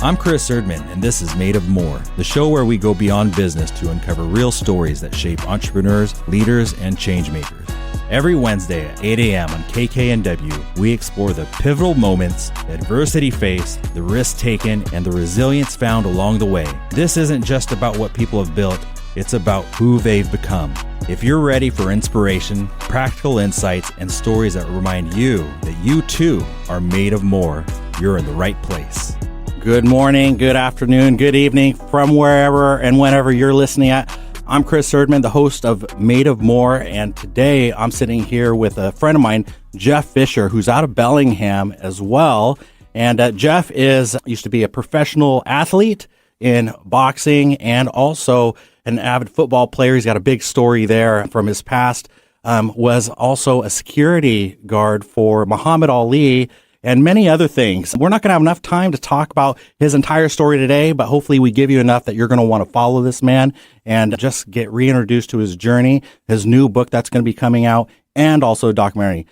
I'm Chris Erdmann, and this is Made of More, the show where we go beyond business to uncover real stories that shape entrepreneurs, leaders, and change makers. Every Wednesday at 8 a.m. on KKNW, we explore the pivotal moments, the adversity faced, the risks taken, and the resilience found along the way. This isn't just about what people have built, it's about who they've become. If you're ready for inspiration, practical insights, and stories that remind you that you too are made of more, you're in the right place. Good morning, good afternoon, good evening from wherever and whenever you're listening at. I'm Chris Erdmann, the host of Made of More, and today I'm sitting here with a friend of mine, Jeff Fisher, who's out of Bellingham as well. And Jeff used to be a professional athlete in boxing and also an avid football player. He's got a big story there from his past. Was also a security guard for Muhammad Ali and many other things. We're not going to have enough time to talk about his entire story today, but hopefully we give you enough that you're going to want to follow this man and just get reintroduced to his journey, his new book that's going to be coming out, and also a documentary.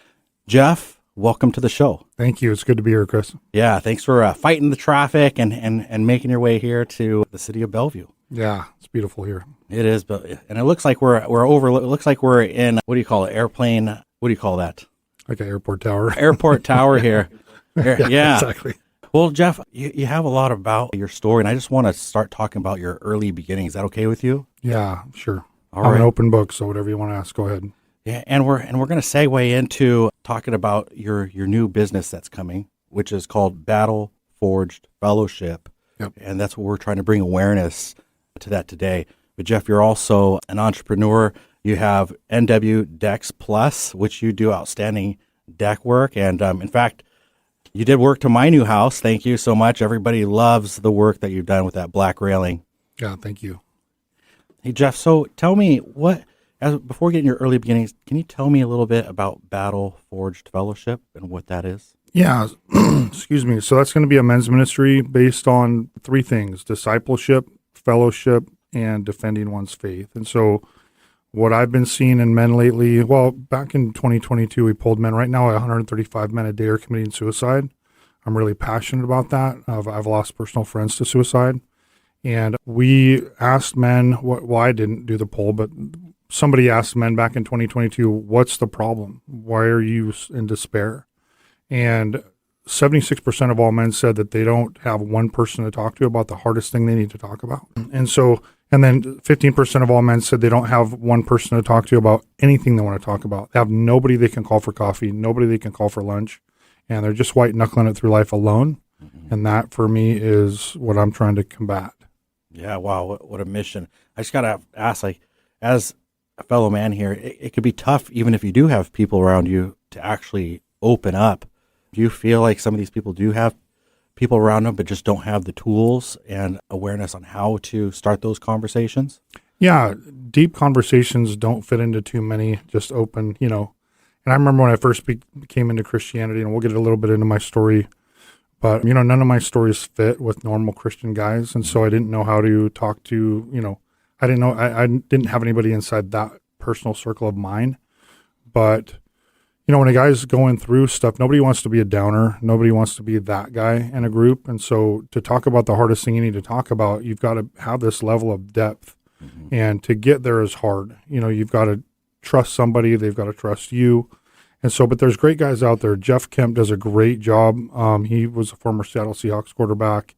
Jeff, welcome to the show. Thank you. It's good to be here, Chris. Yeah, thanks for fighting the traffic and making your way here to the city of Bellevue. Yeah, it's beautiful here. It is, and it looks like we're over. It looks like we're in, what do you call it? Airplane. What do you call that? Like an airport tower. Airport tower here. Yeah, exactly. Well, Jeff, you have a lot about your story, and I just want to start talking about your early beginnings. Is that okay with you? Yeah, sure. I'm an open book, so whatever you want to ask, go ahead. Yeah, and we're going to segue into talking about your new business that's coming, which is called Battle Forged Fellowship. Yep. And that's what we're trying to bring awareness to that today. But Jeff, you're also an entrepreneur. You have NW Decks Plus, which you do outstanding deck work. And in fact, you did work to my new house. Thank you so much. Everybody loves the work that you've done with that black railing. Yeah, thank you. Hey, Jeff, so tell me before getting your early beginnings, can you tell me a little bit about Battle Forged Fellowship and what that is? Yeah, excuse me. So that's going to be a men's ministry based on three things: discipleship, fellowship, and defending one's faith. And so what I've been seeing in men lately, well, back in 2022, we pulled men. Right now, 135 men a day are committing suicide. I'm really passionate about that. I've lost personal friends to suicide. And we asked men, well, I didn't do the poll, but somebody asked men back in 2022, what's the problem? Why are you in despair? And 76% of all men said that they don't have one person to talk to about the hardest thing they need to talk about. And then 15% of all men said they don't have one person to talk to about anything they want to talk about. They have nobody they can call for coffee, nobody they can call for lunch, and they're just white knuckling it through life alone. Mm-hmm. And that for me is what I'm trying to combat. Yeah, wow, what a mission. I just got to ask, as a fellow man here, it could be tough even if you do have people around you to actually open up. Do you feel like some of these people do have people around them but just don't have the tools and awareness on how to start those conversations? Yeah, deep conversations don't fit into too many just open, And I remember when I first came into Christianity, and we'll get a little bit into my story, but, none of my stories fit with normal Christian guys. And so I didn't know how to talk to, I didn't have anybody inside that personal circle of mine. But when a guy's going through stuff, nobody wants to be a downer. Nobody wants to be that guy in a group. And so to talk about the hardest thing you need to talk about, you've got to have this level of depth. Mm-hmm. And to get there is hard. You've got to trust somebody. They've got to trust you. And so, but there's great guys out there. Jeff Kemp does a great job. He was a former Seattle Seahawks quarterback.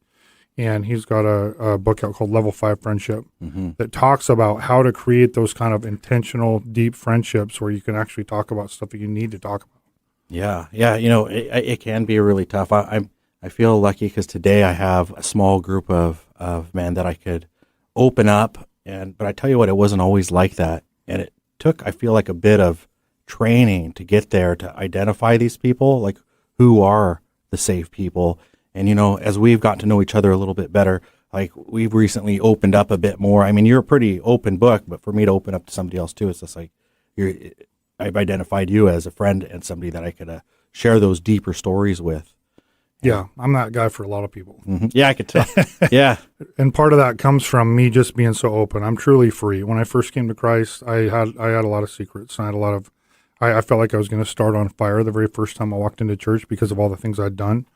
And he's got a book out called Level 5 Friendship that talks about how to create those kind of intentional, deep friendships where you can actually talk about stuff that you need to talk about. Yeah. It can be really tough. I feel lucky because today I have a small group of men that I could open up. But I tell you what, it wasn't always like that. And it took, I feel like, a bit of training to get there, to identify these people, like who are the safe people. And, as we've gotten to know each other a little bit better, like we've recently opened up a bit more. I mean, you're a pretty open book, but for me to open up to somebody else too, it's just like I've identified you as a friend and somebody that I could share those deeper stories with. Yeah, I'm that guy for a lot of people. Mm-hmm. Yeah, I could tell. Yeah. And part of that comes from me just being so open. I'm truly free. When I first came to Christ, I had a lot of secrets. I felt like I was going to start on fire the very first time I walked into church because of all the things I'd done.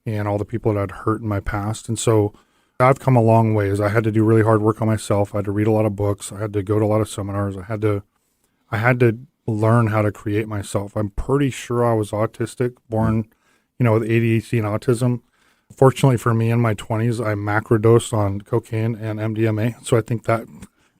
and all the people that I'd hurt in my past. And so I've come a long ways. I had to do really hard work on myself. I had to read a lot of books. I had to go to a lot of seminars. I had to learn how to create myself. I'm pretty sure I was autistic, born, with ADHD and autism. Fortunately for me, in my 20s, I macrodosed on cocaine and MDMA. So I think that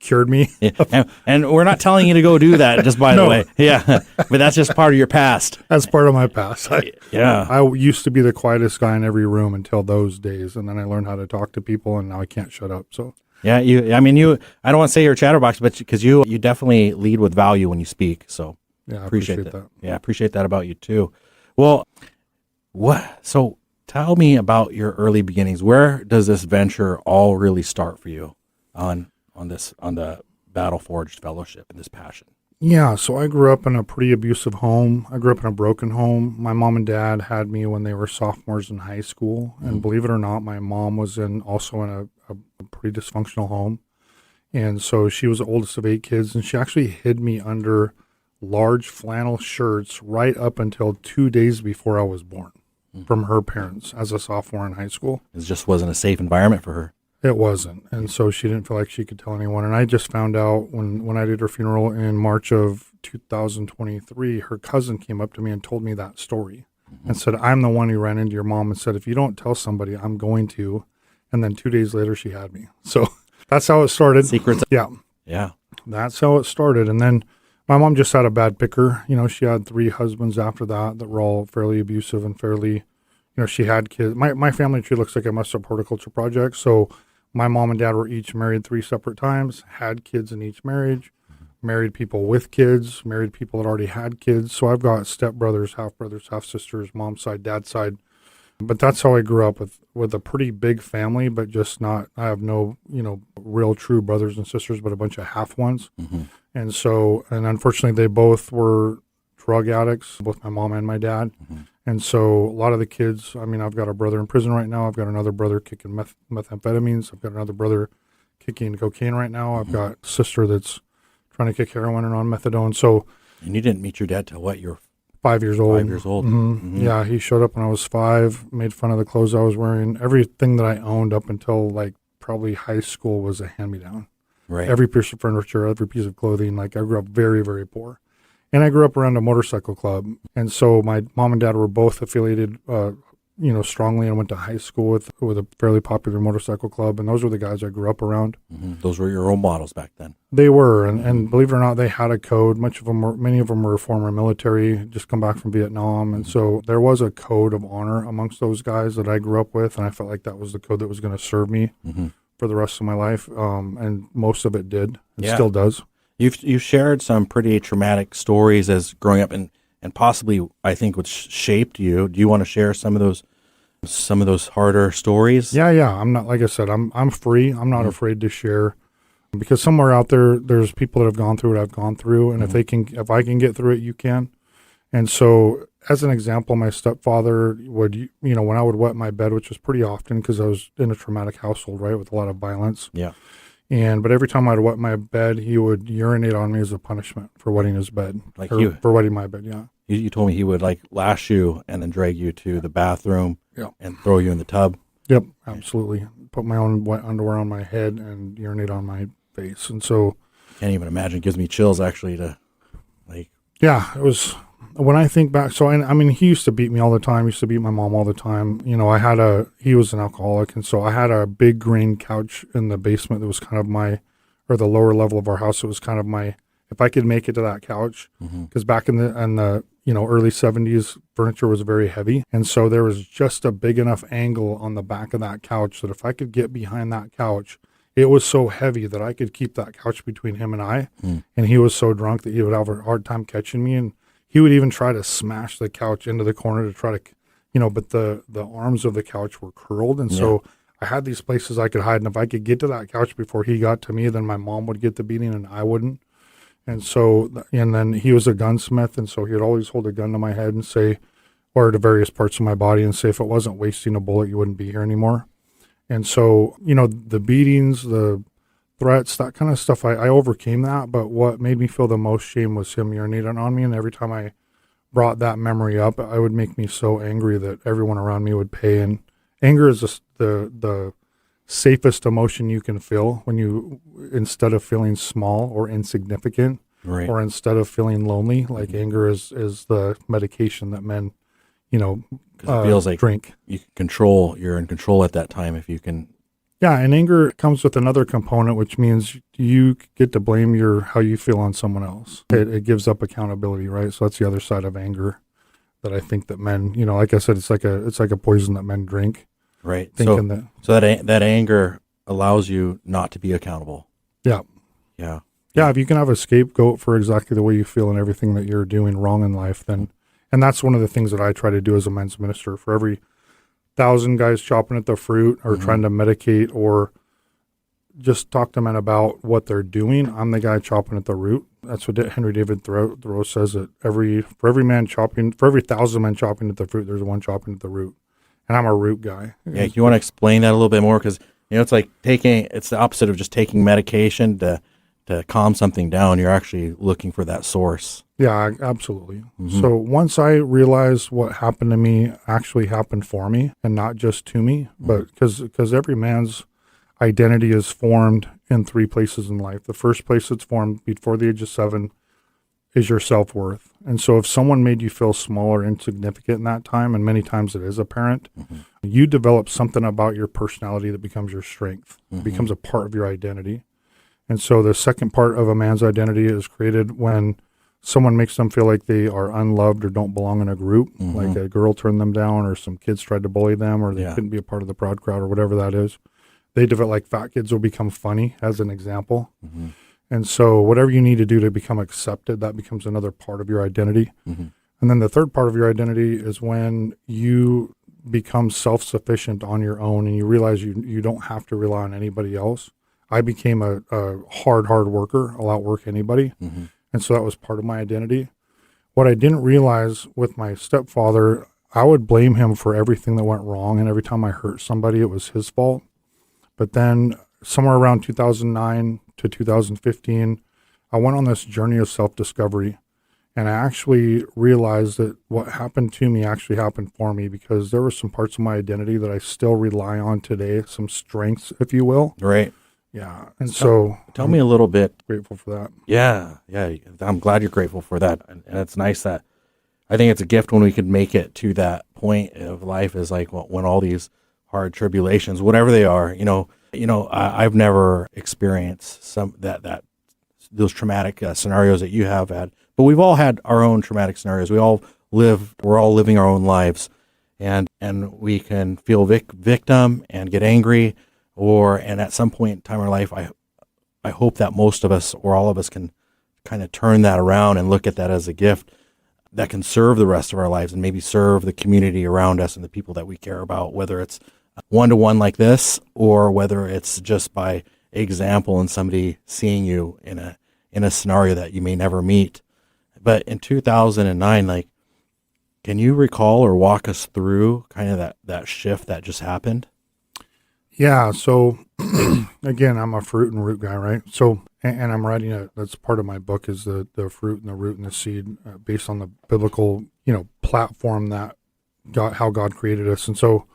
cured me. Yeah. And we're not telling you to go do that, just by the way. Yeah. But that's just part of your past. That's part of my past. Yeah. I used to be the quietest guy in every room until those days. And then I learned how to talk to people, and now I can't shut up. So yeah, I don't want to say you're a chatterbox, but because you definitely lead with value when you speak. So yeah, I appreciate that. Yeah, I appreciate that about you too. Well, so tell me about your early beginnings. Where does this venture all really start for you on the Battle Forged Fellowship and this passion? Yeah, so I grew up in a pretty abusive home. I grew up in a broken home. My mom and dad had me when they were sophomores in high school. And believe it or not, my mom was also in a pretty dysfunctional home. And so she was the oldest of 8 kids, and she actually hid me under large flannel shirts right up until 2 days before I was born from her parents as a sophomore in high school. It just wasn't a safe environment for her. It wasn't. And so she didn't feel like she could tell anyone. And I just found out when I did her funeral in March of 2023, her cousin came up to me and told me that story and said, I'm the one who ran into your mom and said, if you don't tell somebody, I'm going to. And then 2 days later, she had me. So that's how it started. Secrets. Yeah. Yeah. That's how it started. And then my mom just had a bad picker. She had 3 husbands after that were all fairly abusive and fairly, she had kids. My family tree looks like a messed up horticulture project. So my mom and dad were each married 3 separate times, had kids in each marriage, married people with kids, married people that already had kids. So I've got stepbrothers, half sisters, mom's side, dad's side. But that's how I grew up with a pretty big family, but just not, I have no, real true brothers and sisters, but a bunch of half ones. Mm-hmm. And so, and unfortunately they both were drug addicts, both my mom and my dad. Mm-hmm. And so a lot of the kids, I've got a brother in prison right now. I've got another brother kicking methamphetamines. I've got another brother kicking cocaine right now. I've got a sister that's trying to kick heroin and on methadone. So, and you didn't meet your dad till what? You're 5 years old. 5 years old. Mm-hmm. Mm-hmm. Yeah, he showed up when I was 5, made fun of the clothes I was wearing. Everything that I owned up until probably high school was a hand-me-down. Right. Every piece of furniture, every piece of clothing. I grew up very, very poor. And I grew up around a motorcycle club. And so my mom and dad were both affiliated, strongly, and went to high school with a fairly popular motorcycle club. And those were the guys I grew up around. Mm-hmm. Those were your role models back then. They were. And believe it or not, they had a code. Many of them were former military, just come back from Vietnam. And so there was a code of honor amongst those guys that I grew up with. And I felt like that was the code that was going to serve me for the rest of my life. And most of it did. It still does. You've shared some pretty traumatic stories as growing up, and possibly I think which shaped you. Do you want to share some of those harder stories? Yeah. I'm not, like I said, I'm free. I'm not afraid to share, because somewhere out there's people that have gone through what I've gone through, and if I can get through it, you can. And so, as an example, my stepfather would, when I would wet my bed, which was pretty often because I was in a traumatic household, right, with a lot of violence. Yeah. But every time I'd wet my bed, he would urinate on me as a punishment for wetting his bed. For wetting my bed, yeah. You told me he would lash you and then drag you to the bathroom and throw you in the tub. Yep, absolutely. Put my own wet underwear on my head and urinate on my face. And so... Can't even imagine. It gives me chills, actually, Yeah, it was... When I think back, so he used to beat me all the time. He used to beat my mom all the time. He was an alcoholic, and so I had a big green couch in the basement that was kind of the lower level of our house. It was kind of if I could make it to that couch, because back in the early 70s, furniture was very heavy, and so there was just a big enough angle on the back of that couch that if I could get behind that couch, it was so heavy that I could keep that couch between him and I. And he was so drunk that he would have a hard time catching me, and he would even try to smash the couch into the corner to try to, but the arms of the couch were curled. And so I had these places I could hide. And if I could get to that couch before he got to me, then my mom would get the beating and I wouldn't. And so, and then he was a gunsmith. And so he'd always hold a gun to my head and say, or to various parts of my body, and say, if it wasn't wasting a bullet, you wouldn't be here anymore. And so, the beatings, the threats, that kind of stuff, I overcame that. But what made me feel the most shame was him urinating on me. And every time I brought that memory up, it would make me so angry that everyone around me would pay. And anger is just the safest emotion you can feel when you, instead of feeling small or insignificant, Right. or instead of feeling lonely, like anger is the medication that men, Because it feels like drink. you can control. You're in control at that time if you can. Yeah, and anger comes with another component, which means you get to blame how you feel on someone else. It gives up accountability, right? So that's the other side of anger that I think that men, like I said, it's like a poison that men drink. Right. Thinking So that anger allows you not to be accountable. Yeah. Yeah. Yeah, if you can have a scapegoat for exactly the way you feel and everything that you're doing wrong in life, then, and that's one of the things that I try to do as a men's minister. For every 1,000 guys chopping at the fruit or trying to medicate or just talk to men about what they're doing, I'm the guy chopping at the root. That's what Henry David Thoreau says, that for every 1,000 men chopping at the fruit, there's one chopping at the root. And I'm a root guy. Yeah, you want to explain that a little bit more? Because, it's like it's the opposite of just taking medication to calm something down. You're actually looking for that source. Yeah, absolutely. So once I realized what happened to me actually happened for me and not just to me, but because every man's identity is formed in 3 places in life. The first place it's formed before the age of 7 is your self-worth. And so if someone made you feel small or insignificant in that time, and many times it is apparent, you develop something about your personality that becomes your strength, becomes a part of your identity. And so the second part of a man's identity is created when someone makes them feel like they are unloved or don't belong in a group, like a girl turned them down or some kids tried to bully them or they couldn't be a part of the proud crowd or whatever that is. They develop, like fat kids will become funny, as an example. And so whatever you need to do to become accepted, that becomes another part of your identity. And then the third part of your identity is when you become self-sufficient on your own and you realize you don't have to rely on anybody else. I became a hard worker. I'll outwork anybody. And so that was part of my identity. What I didn't realize with my stepfather, I would blame him for everything that went wrong. And every time I hurt somebody, it was his fault. But then somewhere around 2009 to 2015, I went on this journey of self-discovery. And I actually realized that what happened to me actually happened for me, because there were some parts of my identity that I still rely on today, some strengths, if you will. Right. Yeah. And so tell me a little bit. Grateful for that. Yeah. I'm glad you're grateful for that. And it's nice that I think it's a gift when we could make it to that point of life, is like when all these hard tribulations, whatever they are, I've never experienced those traumatic scenarios that you have had, but we've all had our own traumatic scenarios. We're all living our own lives, and we can feel victim and get angry, and at some point in time in our life, I hope that most of us or all of us can kind of turn that around and look at that as a gift that can serve the rest of our lives and maybe serve the community around us and the people that we care about, whether it's one-to-one like this or whether it's just by example and somebody seeing you in a scenario that you may never meet. But in 2009, can you recall or walk us through kind of that shift that just happened? Yeah. So again, I'm a fruit and root guy, right? So, and I'm writing that's part of my book, is the fruit and the root and the seed, based on the biblical, platform that how God created us. And so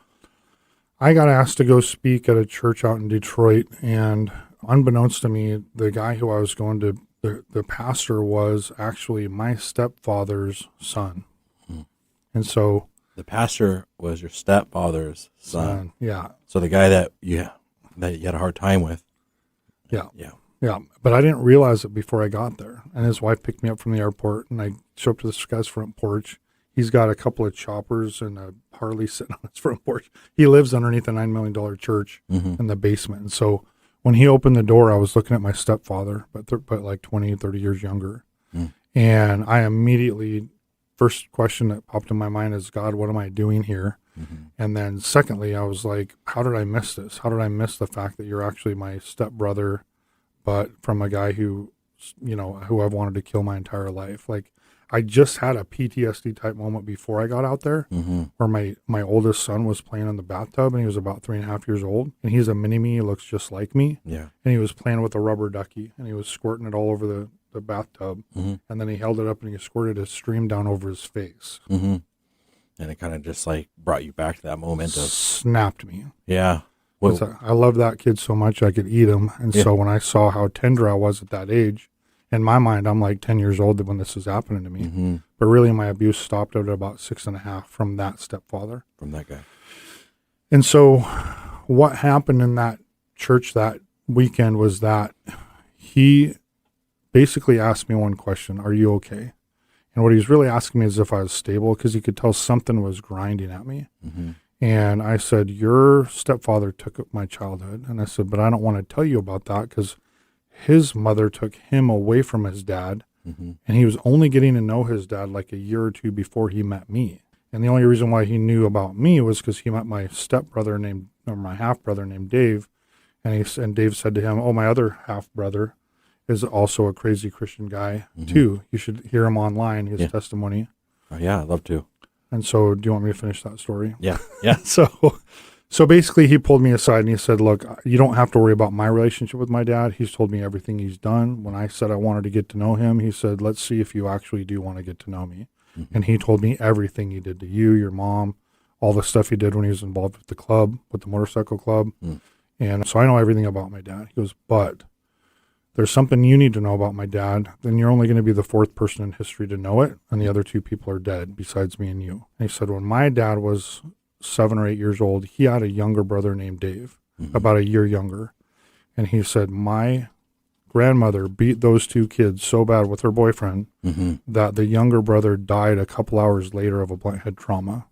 I got asked to go speak at a church out in Detroit, and unbeknownst to me, the guy who I was going to, the pastor was actually my stepfather's son. And so the pastor was your stepfather's son. Yeah. So the guy that you had a hard time with. Yeah. Yeah. Yeah. But I didn't realize it before I got there. And his wife picked me up from the airport, and I show up to this guy's front porch. He's got a couple of choppers and a Harley sitting on his front porch. He lives underneath a $9 million church in the basement. And so when he opened the door, I was looking at my stepfather, but like 20, 30 years younger. And I immediately, first question that popped in my mind is, God, what am I doing here? And then secondly, I was like, how did I miss this? How did I miss the fact that you're actually my stepbrother, but from a guy who I've wanted to kill my entire life? Like, I just had a PTSD type moment before I got out there, where my oldest son was playing in the bathtub, and he was about 3.5 years old, and he's a mini-me, he looks just like me. Yeah. And he was playing with a rubber ducky, and he was squirting it all over the bathtub, and then he held it up and he squirted a stream down over his face. And it kind of just like brought you back to that moment of snapped me. Yeah. I love that kid so much I could eat him. And so when I saw how tender I was at that age, in my mind, I'm like 10 years old when this is happening to me. But really, my abuse stopped at about 6.5 from that stepfather. From that guy. And so what happened in that church that weekend was that he basically asked me one question: "Are you okay?" And what he was really asking me is if I was stable, because he could tell something was grinding at me. And I said, "Your stepfather took my childhood." And I said, "But I don't want to tell you about that because his mother took him away from his dad, and he was only getting to know his dad like a year or two before he met me. And the only reason why he knew about me was because he met my my half brother named Dave, and Dave said to him, 'Oh, my other half brother is also a crazy Christian guy too. You should hear him online, his testimony.'" Oh, yeah, I'd love to. And so, do you want me to finish that story? Yeah. So basically he pulled me aside and he said, "Look, you don't have to worry about my relationship with my dad. He's told me everything he's done. When I said I wanted to get to know him, he said, 'Let's see if you actually do want to get to know me.' And he told me everything he did to you, your mom, all the stuff he did when he was involved with the club, with the motorcycle club. And so I know everything about my dad." He goes, "But there's something you need to know about my dad. Then you're only going to be the fourth person in history to know it, and the other two people are dead besides me and you." And he said, "When my dad was 7 or 8 years old, he had a younger brother named Dave, about a year younger. And he said, my grandmother beat those two kids so bad with her boyfriend that the younger brother died a couple hours later of a blunt head trauma.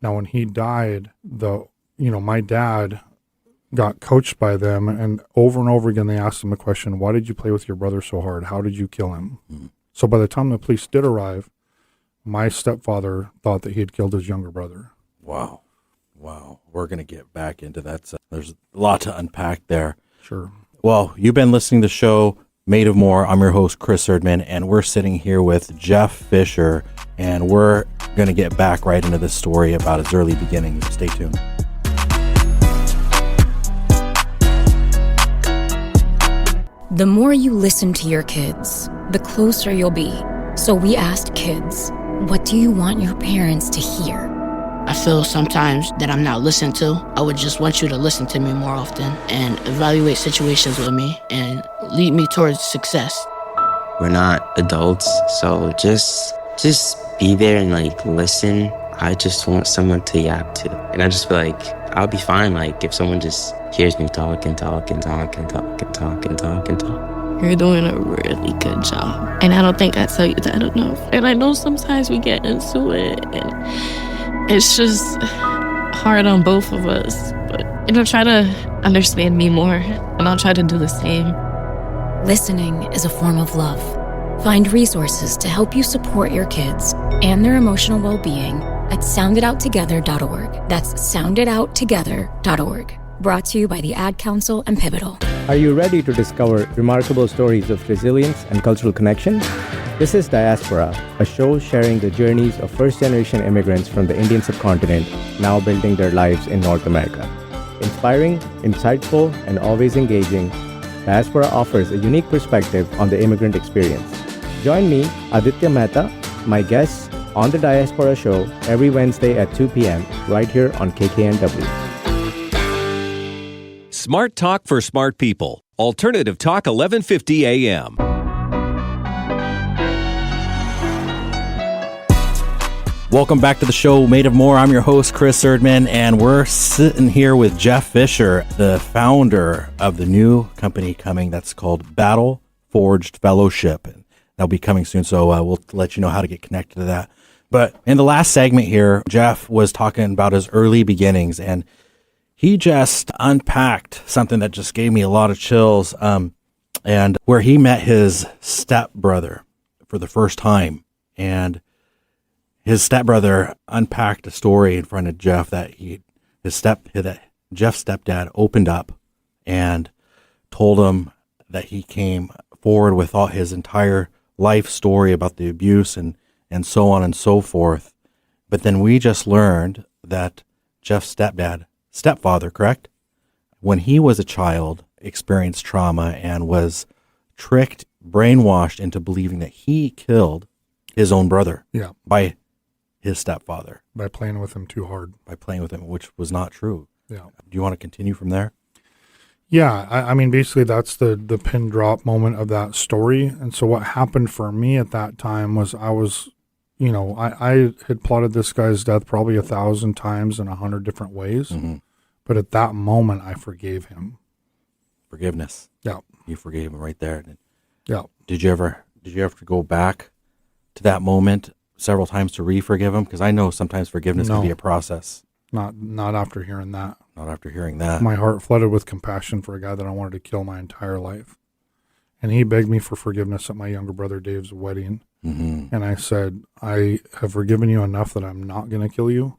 Now, when he died, my dad got coached by them, and over again they asked him the question, "Why did you play with your brother so hard? How did you kill him?" So by the time the police did arrive, my stepfather thought that he had killed his younger brother. Wow. We're going to get back into that. So there's a lot to unpack there. Sure. Well, you've been listening to the show Made of More. I'm your host, Chris Erdmann, and we're sitting here with Jeff Fisher, and we're going to get back right into this story about his early beginnings. Stay tuned. The more you listen to your kids, the closer you'll be. So we asked kids, what do you want your parents to hear? I feel sometimes that I'm not listened to. I would just want you to listen to me more often and evaluate situations with me and lead me towards success. We're not adults, so just be there and listen. I just want someone to yap to. And I just feel like I'll be fine if someone just hears me talk and talk and talk and talk and talk and talk and talk. You're doing a really good job. And I don't think I tell you that enough. And I know sometimes we get into it and it's just hard on both of us. But try to understand me more and I'll try to do the same. Listening is a form of love. Find resources to help you support your kids and their emotional well-being at soundedouttogether.org. That's soundedouttogether.org. Brought to you by the Ad Council and Pivotal. Are you ready to discover remarkable stories of resilience and cultural connection? This is Diaspora, a show sharing the journeys of first-generation immigrants from the Indian subcontinent now building their lives in North America. Inspiring, insightful, and always engaging, Diaspora offers a unique perspective on the immigrant experience. Join me, Aditya Mehta, my guests, on the Diaspora Show every Wednesday at 2 p.m. right here on KKNW. Smart Talk for Smart People. Alternative Talk 1150 AM. Welcome back to the show Made of More. I'm your host, Chris Erdmann, and we're sitting here with Jeff Fisher, the founder of the new company coming that's called Battle Forged Fellowship. And that'll be coming soon, so we'll let you know how to get connected to that. But in the last segment here, Jeff was talking about his early beginnings, and he just unpacked something that just gave me a lot of chills, and where he met his stepbrother for the first time. And his stepbrother unpacked a story in front of Jeff that Jeff's stepdad opened up and told him that he came forward with all his entire life story about the abuse and so on and so forth. But then we just learned that Jeff's stepfather, correct? When he was a child, experienced trauma and was tricked, brainwashed into believing that he killed his own brother by his stepfather. By playing with him too hard. By playing with him, which was not true. Yeah. Do you want to continue from there? Yeah, I mean, basically that's the pin drop moment of that story. And so what happened for me at that time was I had plotted this guy's death probably 1,000 times in 100 different ways. Mm-hmm. But at that moment, I forgave him. Forgiveness. Yeah. You forgave him right there. Yeah. Did you ever go back to that moment several times to re-forgive him? Because I know sometimes forgiveness can be a process. Not after hearing that. Not after hearing that. My heart flooded with compassion for a guy that I wanted to kill my entire life. And he begged me for forgiveness at my younger brother Dave's wedding. Mm-hmm. And I said, I have forgiven you enough that I'm not going to kill you.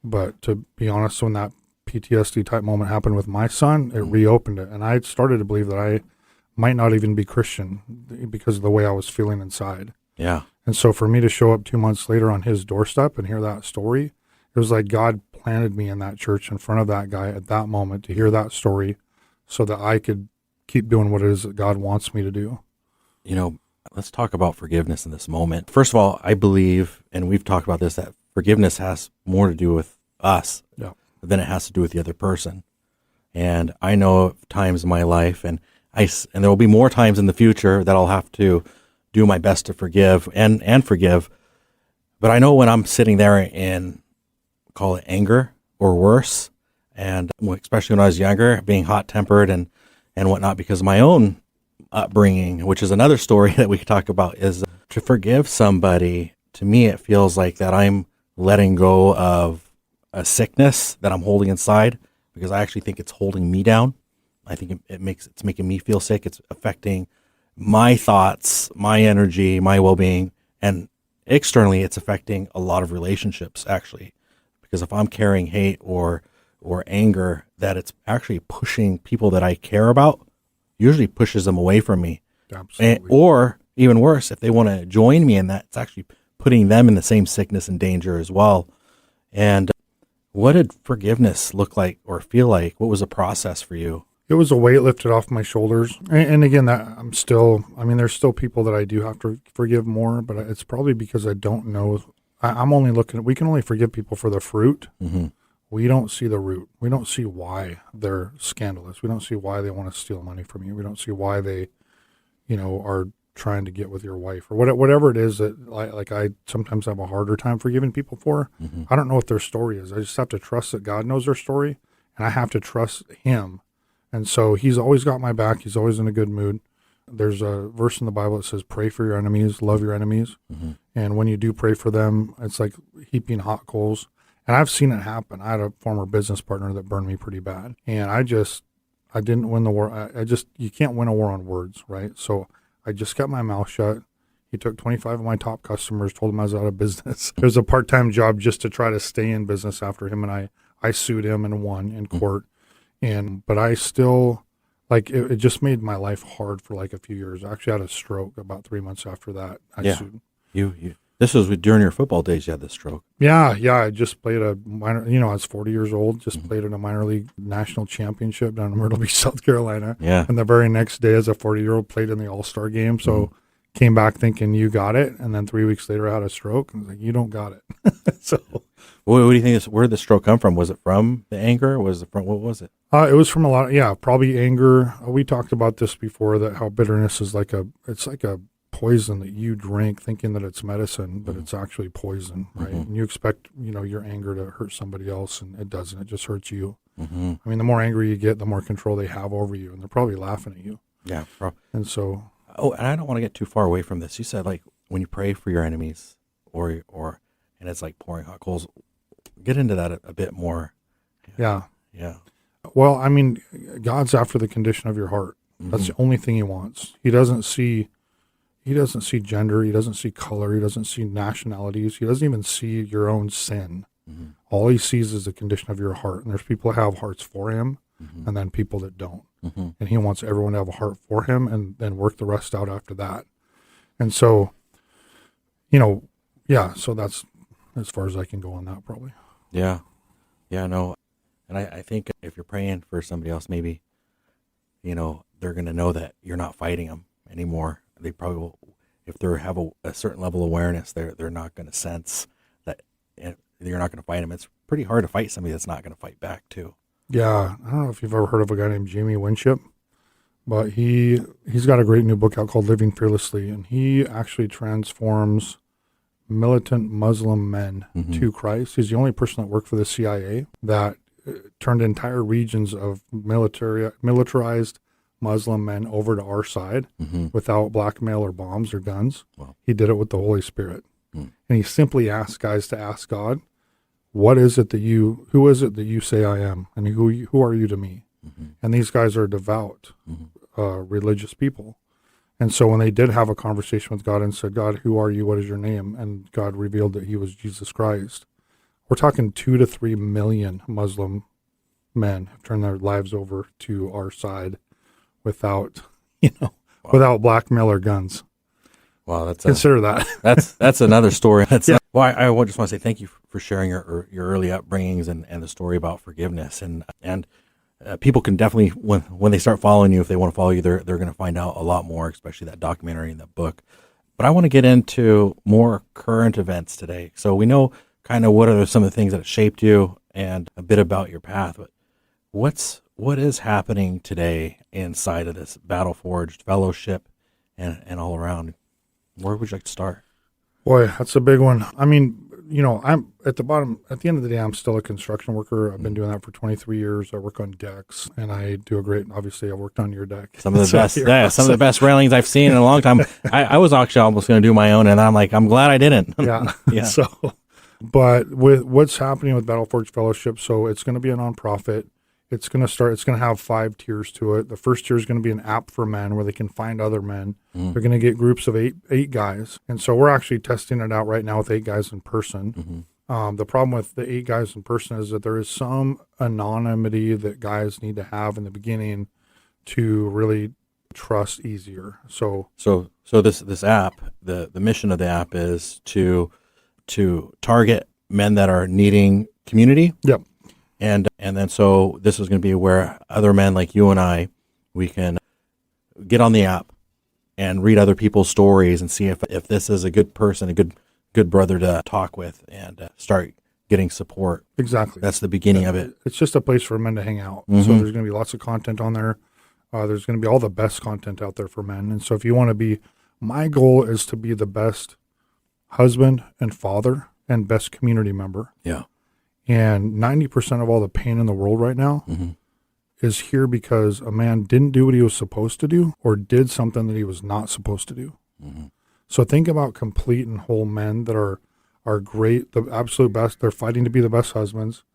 But to be honest, when that PTSD type moment happened with my son, it reopened it. And I started to believe that I might not even be Christian because of the way I was feeling inside. Yeah. And so for me to show up 2 months later on his doorstep and hear that story, it was like God planted me in that church in front of that guy at that moment to hear that story so that I could keep doing what it is that God wants me to do. Let's talk about forgiveness in this moment. First of all, I believe, and we've talked about this, that forgiveness has more to do with us than it has to do with the other person. And I know of times in my life, and there will be more times in the future that I'll have to do my best to forgive and forgive. But I know when I'm sitting there in, call it anger or worse, and especially when I was younger, being hot-tempered and whatnot because of my own upbringing, which is another story that we could talk about, is to forgive somebody. To me, it feels like that I'm letting go of a sickness that I'm holding inside because I actually think it's holding me down. I think it's making me feel sick. It's affecting my thoughts, my energy, my well-being, and externally, it's affecting a lot of relationships actually. Because if I'm carrying hate or anger, that it's actually pushing people that I care about, usually pushes them away from me. Absolutely. Or even worse, if they want to join me in that, it's actually putting them in the same sickness and danger as well. And what did forgiveness look like or feel like? What was the process for you? It was a weight lifted off my shoulders. And again, there's still people that I do have to forgive more, but it's probably because I don't know. We can only forgive people for the fruit. Mm-hmm. We don't see the root. We don't see why they're scandalous. We don't see why they want to steal money from you. We don't see why they, are trying to get with your wife or whatever it is that I sometimes have a harder time forgiving people for. Mm-hmm. I don't know what their story is. I just have to trust that God knows their story, and I have to trust him. And so he's always got my back. He's always in a good mood. There's a verse in the Bible that says, pray for your enemies, love your enemies. Mm-hmm. And when you do pray for them, it's like heaping hot coals. And I've seen it happen. I had a former business partner that burned me pretty bad. And I didn't win the war. You can't win a war on words, right? So I just kept my mouth shut. He took 25 of my top customers, told him I was out of business. It was a part-time job just to try to stay in business after him. And I sued him and won in court. But I still, it just made my life hard for a few years. I actually had a stroke about 3 months after that. I sued. This was during your football days you had this stroke. Yeah. I just played a minor, I was 40 years old, just played in a minor league national championship down in Myrtle Beach, South Carolina. Yeah. And the very next day as a 40-year-old played in the All-Star game. So came back thinking you got it. And then 3 weeks later I had a stroke. And I was like, you don't got it. So. What do you think where did the stroke come from? Was it from the anger? What was it? It was from probably anger. We talked about this before, that how bitterness is it's like a poison that you drink thinking that it's medicine, but it's actually poison, right? Mm-hmm. And you expect, your anger to hurt somebody else, and it doesn't. It just hurts you. Mm-hmm. I mean, the more angry you get, the more control they have over you, and they're probably laughing at you. Yeah. And so. Oh, and I don't want to get too far away from this. You said when you pray for your enemies and it's like pouring hot coals. Get into that a bit more. Yeah. Yeah. Well, I mean, God's after the condition of your heart. Mm-hmm. That's the only thing he wants. He doesn't see gender. He doesn't see color. He doesn't see nationalities. He doesn't even see your own sin. Mm-hmm. All he sees is the condition of your heart. And there's people that have hearts for him, and then people that don't. Mm-hmm. And he wants everyone to have a heart for him and then work the rest out after that. And so, so that's as far as I can go on that probably. Yeah. Yeah, no. And I think if you're praying for somebody else, maybe, they're going to know that you're not fighting them anymore. They probably will, if they have a certain level of awareness, they're not going to sense that you're not going to fight them. It's pretty hard to fight somebody that's not going to fight back too. Yeah. I don't know if you've ever heard of a guy named Jamie Winship, but he's got a great new book out called Living Fearlessly, and he actually transforms militant Muslim men to Christ. He's the only person that worked for the CIA that turned entire regions of militarized Muslim men over to our side without blackmail or bombs or guns. Wow. He did it with the Holy Spirit. And he simply asked guys to ask God, who is it that you say I am? And who are you to me? And these guys are devout, religious people. And so when they did have a conversation with God and said, God, who are you? What is your name? And God revealed that he was Jesus Christ. We're talking 2 to 3 million Muslim men have turned their lives over to our side without blackmail or guns. Wow, Consider that. That's another story. I just want to say thank you for sharing your early upbringings and the story about forgiveness. And people can definitely, when they start following you, if they want to follow you, they're going to find out a lot more, especially that documentary and that book. But I want to get into more current events today. So we know kind of what are some of the things that shaped you and a bit about your path. But what is happening today inside of this battle forged fellowship and all around? Where would you like to start? Boy, that's a big one. I mean, I'm at the bottom. At the end of the day, I'm still a construction worker. I've been doing that for 23 years. I work on decks, and I do obviously, I worked on your deck. Some of the best, some of the best railings I've seen in a long time. I was actually almost going to do my own, and I'm glad I didn't. Yeah. Yeah. So, but with what's happening with Battle Forged Fellowship, so it's going to be a nonprofit. It's going to have 5 tiers to it. The first tier is going to be an app for men where they can find other men. They're going to get groups of eight guys. And so we're actually testing it out right now with 8 guys in person. The problem with the 8 guys in person is that there is some anonymity that guys need to have in the beginning to really trust easier. So this app, the mission of the app is to target men that are needing community. Yep. And then so this is going to be where other men like you and I, we can get on the app and read other people's stories and see if this is a good person, a good brother to talk with and start getting support. Exactly. That's the beginning of it. It's just a place for men to hang out. So there's going to be lots of content on there. There's going to be all the best content out there for men. And so if you want to be, my goal is to be the best husband and father and best community member. Yeah. And 90% of all the pain in the world right now is here because a man didn't do what he was supposed to do or did something that he was not supposed to do. So think about complete and whole men that are great, the absolute best. They're fighting to be the best husbands,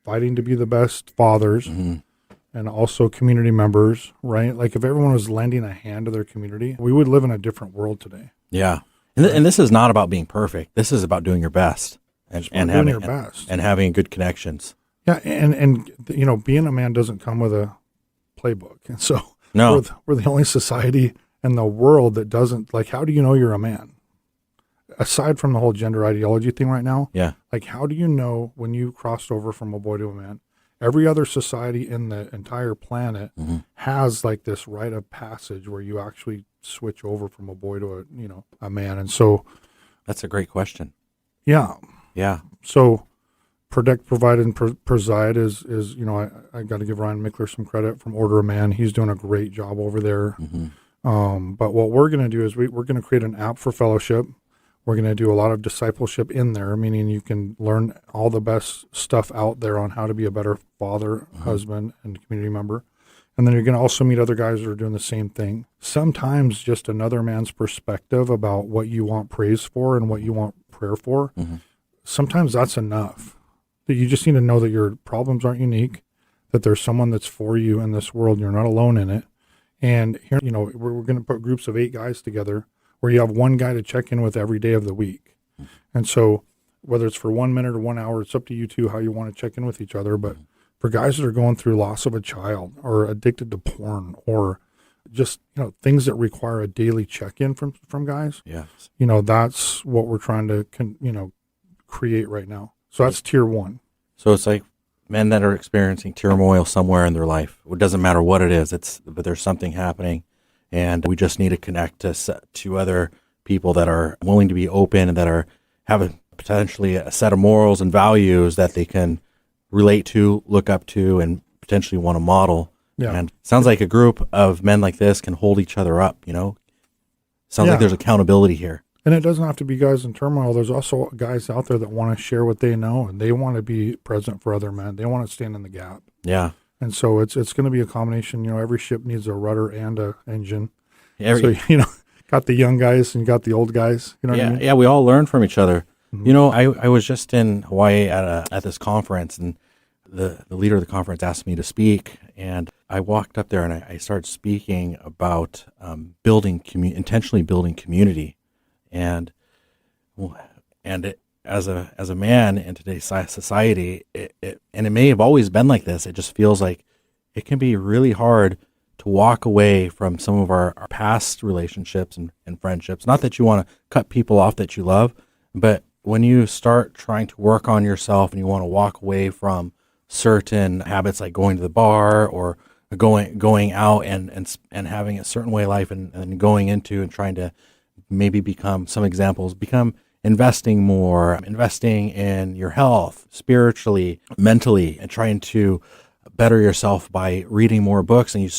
fighting to be the best fathers, and also community members, right? Like if everyone was lending a hand to their community, we would live in a different world today. Yeah. And this is not about being perfect. This is about doing your best. And having your best. And having good connections. Yeah, and being a man doesn't come with a playbook. And so no. we're the only society in the world that doesn't, like, how do you know you're a man? Aside from the whole gender ideology thing right now, yeah. Like, how do you know when you crossed over from a boy to a man? Every other society in the entire planet has like this rite of passage where you actually switch over from a boy to a man. And so that's a great question. Yeah. Yeah. So protect, provide, and preside is I got to give Ryan Mickler some credit from Order of Man. He's doing a great job over there. But what we're going to do is we're going to create an app for fellowship. We're going to do a lot of discipleship in there, meaning you can learn all the best stuff out there on how to be a better father, husband, and community member. And then you're going to also meet other guys that are doing the same thing. Sometimes just another man's perspective about what you want praise for and what you want prayer for. Sometimes that's enough. That you just need to know that your problems aren't unique, that there's someone that's for you in this world. You're not alone in it. And here, we're going to put groups of 8 guys together where you have one guy to check in with every day of the week. And so whether it's for 1 minute or 1 hour, it's up to you two how you want to check in with each other. But for guys that are going through loss of a child or addicted to porn or just, things that require a daily check-in from guys. Yeah. That's what we're trying to, create right now. So that's tier one. So it's like men that are experiencing turmoil somewhere in their life. It doesn't matter what it is, but there's something happening, and we just need to connect to other people that are willing to be open and that have potentially a set of morals and values that they can relate to, look up to, and potentially want to model. Yeah. And it sounds like a group of men like this can hold each other up, Sounds like there's accountability here. And it doesn't have to be guys in turmoil. There's also guys out there that want to share what they know, and they want to be present for other men. They want to stand in the gap. Yeah. And so it's going to be a combination. Every ship needs a rudder and a engine. So, got the young guys and you got the old guys. What I mean? Yeah, we all learn from each other. Mm-hmm. I was just in Hawaii at this conference, and the leader of the conference asked me to speak, and I walked up there and I started speaking about intentionally building community, and as a man in today's society, and it may have always been like this. It just feels like it can be really hard to walk away from some of our past relationships and friendships. Not that you want to cut people off that you love, but when you start trying to work on yourself and you want to walk away from certain habits like going to the bar or going out and having a certain way of life and going into and trying to maybe become investing more, investing in your health, spiritually, mentally, and trying to better yourself by reading more books, and you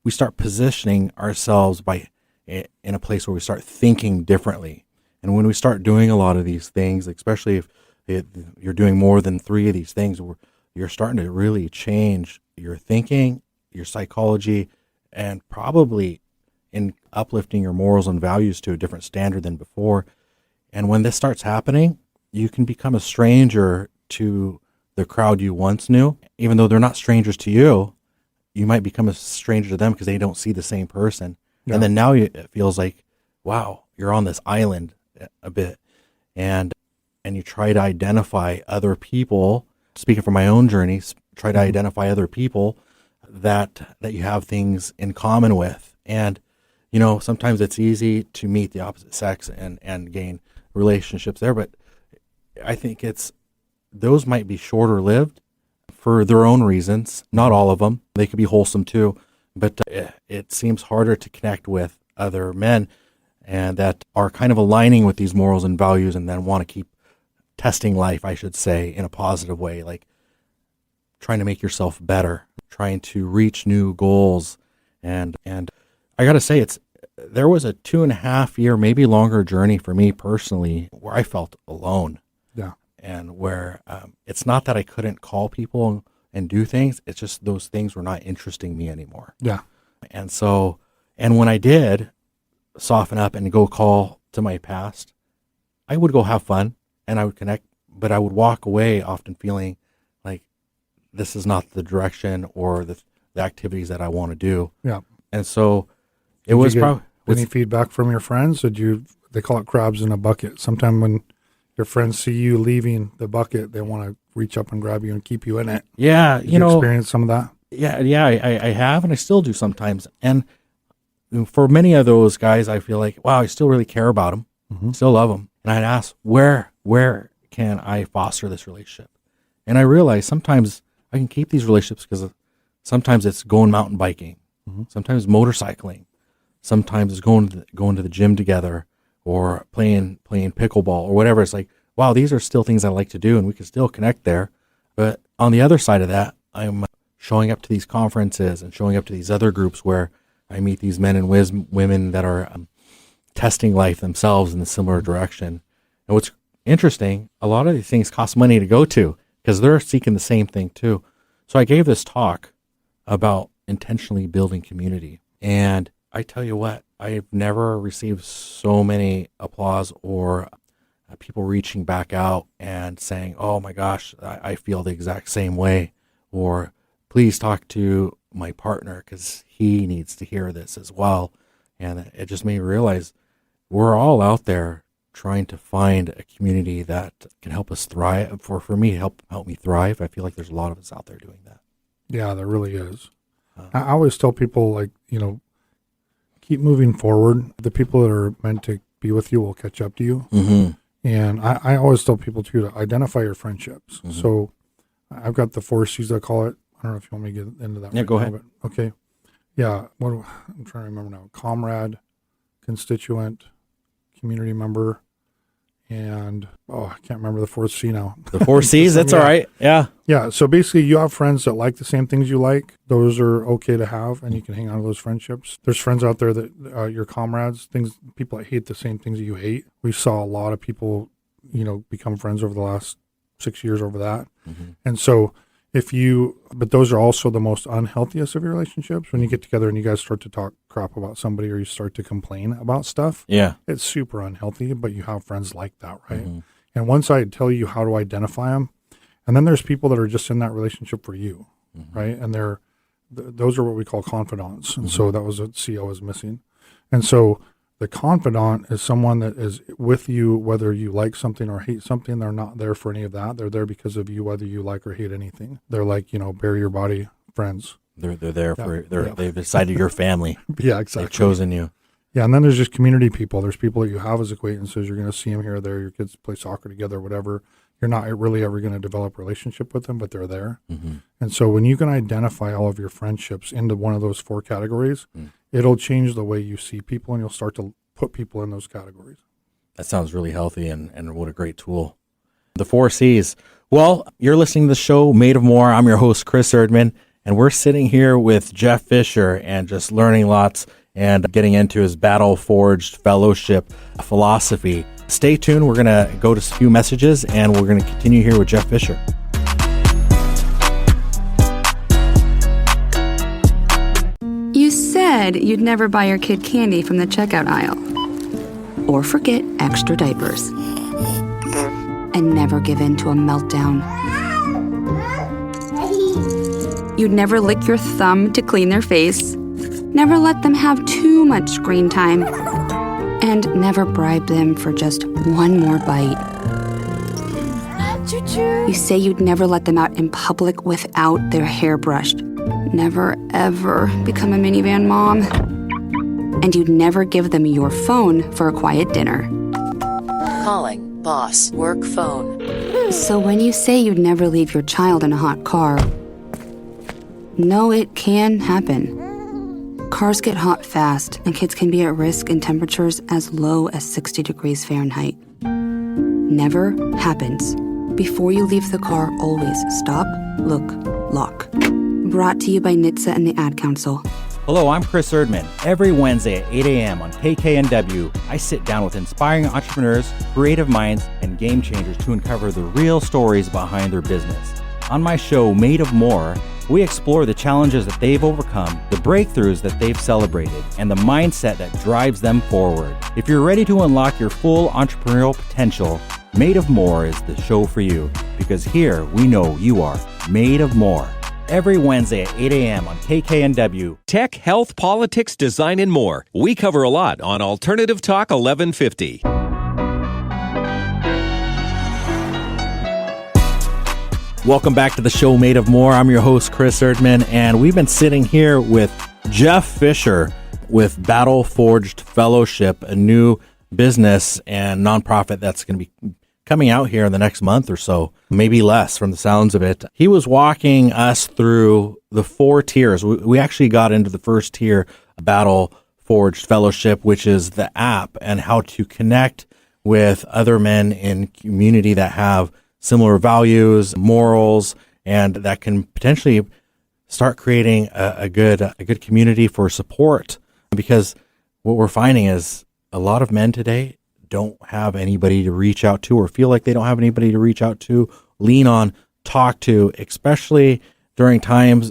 we start positioning ourselves in a place where we start thinking differently. And when we start doing a lot of these things, especially if you're doing more than 3 of these things, you're starting to really change your thinking, your psychology, and probably in uplifting your morals and values to a different standard than before. And when this starts happening, you can become a stranger to the crowd you once knew. Even though they're not strangers to you, you might become a stranger to them because they don't see the same person. Yeah. And then now it feels like, wow, you're on this island a bit. And you try to identify other people, speaking from my own journeys, try to identify other people that you have things in common with. And, sometimes it's easy to meet the opposite sex and gain relationships there, but I think those might be shorter lived for their own reasons. Not all of them. They could be wholesome too, but it seems harder to connect with other men and that are kind of aligning with these morals and values and then want to keep testing life, I should say, in a positive way, like trying to make yourself better, trying to reach new goals. And I got to say, there was a 2.5 year, maybe longer journey for me personally where I felt alone. Yeah. And where it's not that I couldn't call people and do things, it's just those things were not interesting me anymore. Yeah. And when I did soften up and go call to my past, I would go have fun and I would connect, but I would walk away often feeling like this is not the direction or the activities that I want to do. Yeah. And so it was probably... Any feedback from your friends? They call it crabs in a bucket. Sometimes when your friends see you leaving the bucket, they want to reach up and grab you and keep you in it. Yeah. Did you experience some of that? Yeah, I have, and I still do sometimes. And for many of those guys, I feel like, wow, I still really care about them, still love them. And I'd ask, where can I foster this relationship? And I realize sometimes I can keep these relationships because sometimes it's going mountain biking, sometimes motorcycling, sometimes it's going to the gym together or playing pickleball or whatever. It's like, wow, these are still things I like to do, and we can still connect there. But on the other side of that, I'm showing up to these conferences and showing up to these other groups where I meet these men and women that are testing life themselves in a similar direction. And what's interesting, a lot of these things cost money to go to because they're seeking the same thing too. So I gave this talk about intentionally building community. And I tell you what, I've never received so many applause or people reaching back out and saying, oh my gosh, I feel the exact same way. Or please talk to my partner because he needs to hear this as well. And it just made me realize we're all out there trying to find a community that can help us thrive. For me, help me thrive. I feel like there's a lot of us out there doing that. Yeah, there really is. I always tell people, like, keep moving forward. The people that are meant to be with you will catch up to you. Mm-hmm. And I always tell people too to identify your friendships. Mm-hmm. So I've got the 4 C's, I call it. I don't know if you want me to get into that. Yeah, go ahead. But, okay. Yeah. I'm trying to remember now. Comrade, Constituent, community member, and I can't remember the 4th C now. The 4 C's, that's all right. Yeah. Yeah. So basically, you have friends that like the same things you like. Those are okay to have, and you can hang on to those friendships. There's friends out there that your comrades, people that hate the same things that you hate. We saw a lot of people, become friends over the last 6 years over that. Mm-hmm. And so but those are also the most unhealthiest of your relationships. When you get together and you guys start to talk crap about somebody or you start to complain about stuff. Yeah. It's super unhealthy, but you have friends like that, right? Mm-hmm. And once I tell you how to identify them, and then there's people that are just in that relationship for you, Mm-hmm. right? And those are what we call confidants. And so that was what CO was missing. And so the confidant is someone that is with you whether you like something or hate something. They're not there for any of that. They're there because of you, whether you like or hate anything. They're like, bury your body friends. They're there they've decided your family. Yeah, exactly. They've chosen you. Yeah, and then there's just community people. There's people that you have as acquaintances. You're going to see them here or there. Your kids play soccer together, whatever. You're not really ever going to develop a relationship with them, but they're there. Mm-hmm. And so when you can identify all of your friendships into one of those 4 categories, it'll change the way you see people, and you'll start to put people in those categories. That sounds really healthy, and what a great tool. The 4 C's. Well, you're listening to the show Made of More. I'm your host, Chris Erdmann, and we're sitting here with Jeff Fisher and just learning lots and getting into his battle-forged fellowship philosophy. Stay tuned. We're going to go to a few messages, and we're going to continue here with Jeff Fisher. You said you'd never buy your kid candy from the checkout aisle. Or forget extra diapers. And never give in to a meltdown. You'd never lick your thumb to clean their face. Never let them have too much screen time. And never bribe them for just one more bite. You say you'd never let them out in public without their hair brushed. Never, ever become a minivan mom. And you'd never give them your phone for a quiet dinner. Calling boss work phone. So when you say you'd never leave your child in a hot car, no, it can happen. Cars get hot fast, and kids can be at risk in temperatures as low as 60 degrees Fahrenheit. Never happens. Before you leave the car, always stop, look, lock. Brought to you by NHTSA and the Ad Council. Hello, I'm Chris Erdmann. Every Wednesday at 8 a.m. on KKNW, I sit down with inspiring entrepreneurs, creative minds, and game changers to uncover the real stories behind their business. On my show, Made of More, we explore the challenges that they've overcome, the breakthroughs that they've celebrated, and the mindset that drives them forward. If you're ready to unlock your full entrepreneurial potential, Made of More is the show for you, because here we know you are made of more. Every Wednesday at 8 a.m. on KKNW. Tech, health, politics, design, and more. We cover a lot on Alternative Talk 1150. Welcome back to the show Made of More. I'm your host, Chris Erdmann, and we've been sitting here with Jeff Fisher with Battle Forged Fellowship, a new business and nonprofit that's going to be coming out here in the next month or so, maybe less from the sounds of it. He was walking us through the 4 tiers. We actually got into the first tier, Battle Forged Fellowship, which is the app, and how to connect with other men in community that have similar values, morals, and that can potentially start creating a good community for support. Because what we're finding is a lot of men today don't have anybody to reach out to, or feel like they don't have anybody to reach out to, lean on, talk to, especially during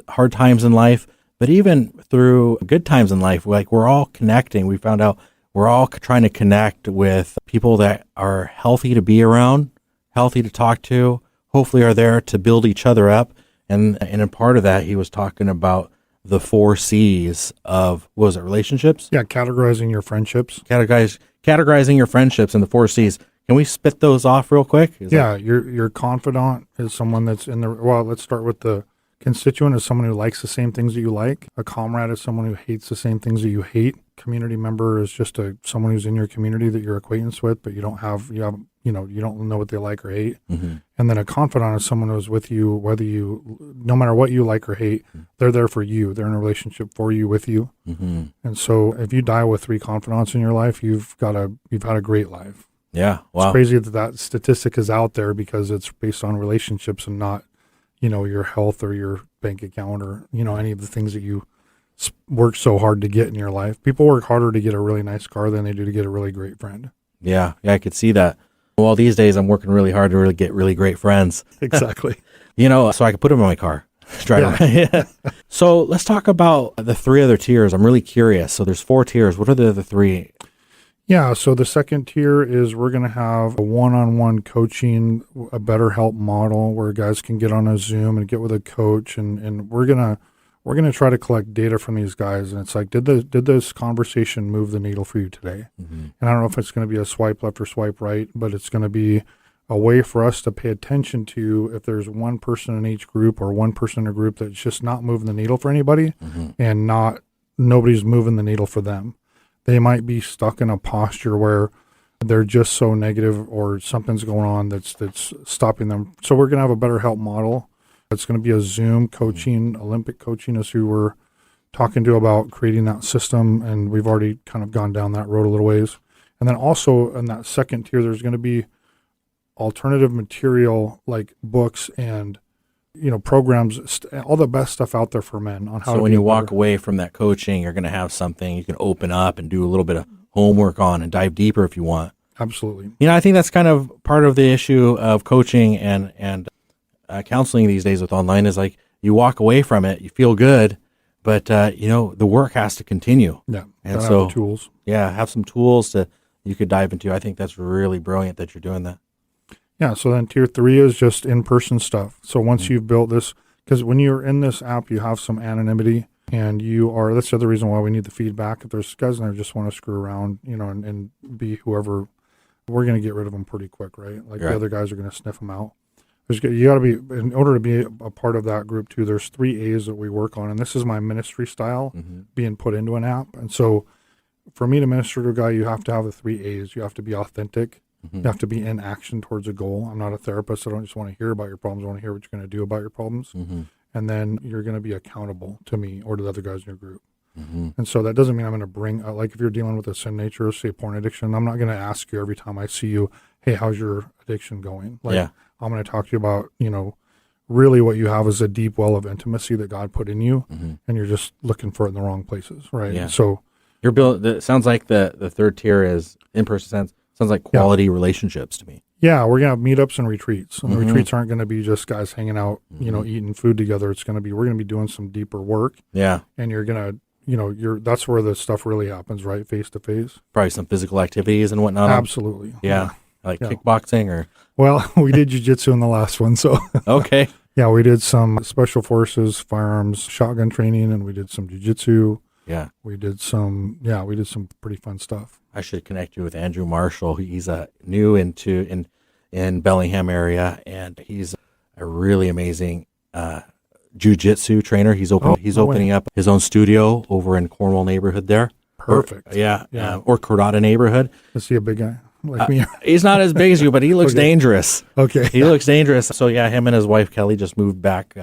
hard times in life, but even through good times in life. Like, we're all connecting. We found out we're all trying to connect with people that are healthy to be around, healthy to talk to, hopefully are there to build each other up. And a part of that, he was talking about the 4 C's of, what was it, relationships? Yeah, categorizing your friendships. Categorizing your friendships in the 4 C's. Can we spit those off real quick? Your confidant is someone that's in the, well, let's start with the Constituent is someone who likes the same things that you like. A comrade is someone who hates the same things that you hate. Community member is just someone who's in your community that you're acquaintance with, but you don't know what they like or hate. Mm-hmm. And then a confidant is someone who's with you, no matter what you like or hate, they're there for you. They're in a relationship for you, with you. Mm-hmm. And so if you die with 3 confidants in your life, you've had a great life. Yeah. Wow. It's crazy that statistic is out there because it's based on relationships and not, your health or your bank account or, any of the things that you work so hard to get in your life. People work harder to get a really nice car than they do to get a really great friend. Yeah. Yeah. I could see that. Well, these days I'm working really hard to really get really great friends. Exactly. So I could put them in my car. Drive around. Yeah. So let's talk about the 3 other tiers. I'm really curious. So there's 4 tiers. What are the other 3? Yeah, so the second tier is we're going to have a one-on-one coaching, a BetterHelp model where guys can get on a Zoom and get with a coach, and we're gonna try to collect data from these guys. And it's like, did this conversation move the needle for you today? Mm-hmm. And I don't know if it's going to be a swipe left or swipe right, but it's going to be a way for us to pay attention to if there's one person in each group or one person in a group that's just not moving the needle for anybody, and nobody's moving the needle for them. They might be stuck in a posture where they're just so negative or something's going on that's stopping them. So we're going to have a BetterHelp model. It's going to be a Zoom coaching. Olympic coaching is who we're talking to about creating that system, and we've already kind of gone down that road a little ways. And then also in that second tier, there's going to be alternative material like books and programs, all the best stuff out there for men on how. So when you walk away from that coaching, you're going to have something you can open up and do a little bit of homework on and dive deeper if you want. Absolutely. I think that's kind of part of the issue of coaching and counseling these days with online is like you walk away from it, you feel good, but the work has to continue. Yeah. And so have the tools. Yeah, have some tools you could dive into. I think that's really brilliant that you're doing that. Yeah, so then tier 3 is just in-person stuff. So once you've built this, because when you're in this app, you have some anonymity, and that's the other reason why we need the feedback. If there's guys in there who just want to screw around, and be whoever, we're going to get rid of them pretty quick, right? Like the other guys are going to sniff them out. You got to be, in order to be a part of that group too, there's 3 A's that we work on, and this is my ministry style being put into an app. And so for me to minister to a guy, you have to have the 3 A's. You have to be authentic. You have to be in action towards a goal. I'm not a therapist. I don't just want to hear about your problems. I want to hear what you're going to do about your problems. And then you're going to be accountable to me or to the other guys in your group. And so that doesn't mean I'm going to bring, like if you're dealing with a sin nature, say porn addiction, I'm not going to ask you every time I see you, hey, how's your addiction going? I'm going to talk to you about, really what you have is a deep well of intimacy that God put in you, and you're just looking for it in the wrong places, right? Yeah. So you're it sounds like the third tier is in-person sounds like quality relationships to me. Yeah, we're going to have meetups and retreats. And the retreats aren't going to be just guys hanging out, eating food together. We're going to be doing some deeper work. Yeah. And you're going to, that's where the stuff really happens, right? Face to face. Probably some physical activities and whatnot. Absolutely. Yeah. Like kickboxing or. Well, we did jiu-jitsu in the last one. So. Okay. Yeah, we did some special forces, firearms, shotgun training, and we did some jiu-jitsu. Yeah. We did some pretty fun stuff. I should connect you with Andrew Marshall. He's new in Bellingham area, and he's a really amazing jiu-jitsu trainer. He's opening up his own studio over in Cornwall neighborhood there. Perfect. Or Corrada neighborhood. Is he a big guy like me? He's not as big as you, but he looks dangerous. Okay. He looks dangerous. So him and his wife Kelly just moved back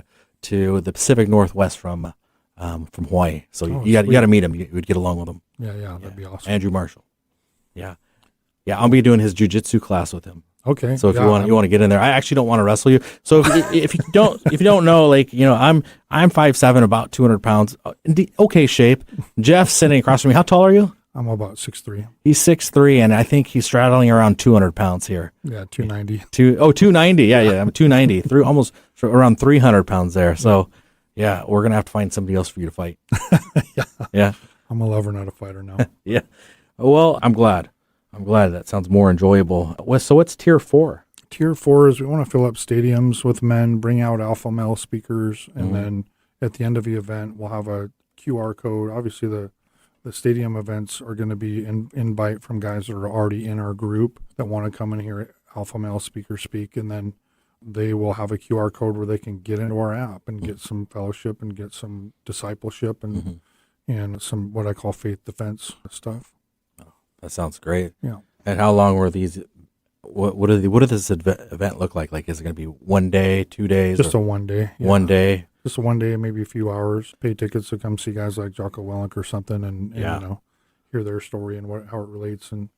to the Pacific Northwest from Hawaii. So you got to meet him. You would get along with him. Yeah, that'd be awesome. Andrew Marshall. Yeah. I'll be doing his jiu-jitsu class with him. Okay. So if you want to get in there, I actually don't want to wrestle you. So if you don't know, I'm 5'7", about 200 pounds, okay shape. Jeff's sitting across from me. How tall are you? I'm about 6'3". He's 6'3", and I think he's straddling around 200 pounds here. Yeah, 290. 290. Yeah. I'm 290. Through almost around 300 pounds there. So we're gonna have to find somebody else for you to fight. Yeah. I'm a lover, not a fighter now. Yeah. Well, I'm glad. That sounds more enjoyable. So what's tier 4? Tier 4 is we want to fill up stadiums with men, bring out alpha male speakers, and then at the end of the event, we'll have a QR code. Obviously, the stadium events are going to be invite from guys that are already in our group that want to come and hear alpha male speakers speak, and then they will have a QR code where they can get into our app and get some fellowship and get some discipleship and some what I call faith defense stuff. That sounds great. Yeah. And how long were these? What does this event look like? Like, is it going to be 1 day, 2 days? Just a 1 day. Yeah. 1 day. Just a 1 day, maybe a few hours. Pay tickets to come see guys like Jocko Willink or something, and you know, hear their story and how it relates. And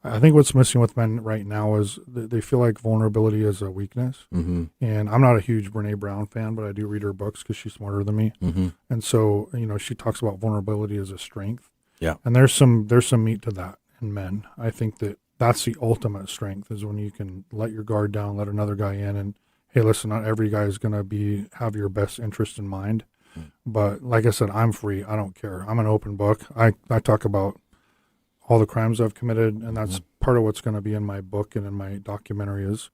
I think what's missing with men right now is they feel like vulnerability is a weakness. Mm-hmm. And I'm not a huge Brene Brown fan, but I do read her books because she's smarter than me. Mm-hmm. And so, you know, she talks about vulnerability as a strength. Yeah. And there's some meat to that in men. I think that's the ultimate strength, is when you can let your guard down, let another guy in, and hey, listen, not every guy is going to have your best interest in mind. But like I said, I'm free. I don't care. I'm an open book. I talk about all the crimes I've committed, and that's part of what's going to be in my book and in my documentary is,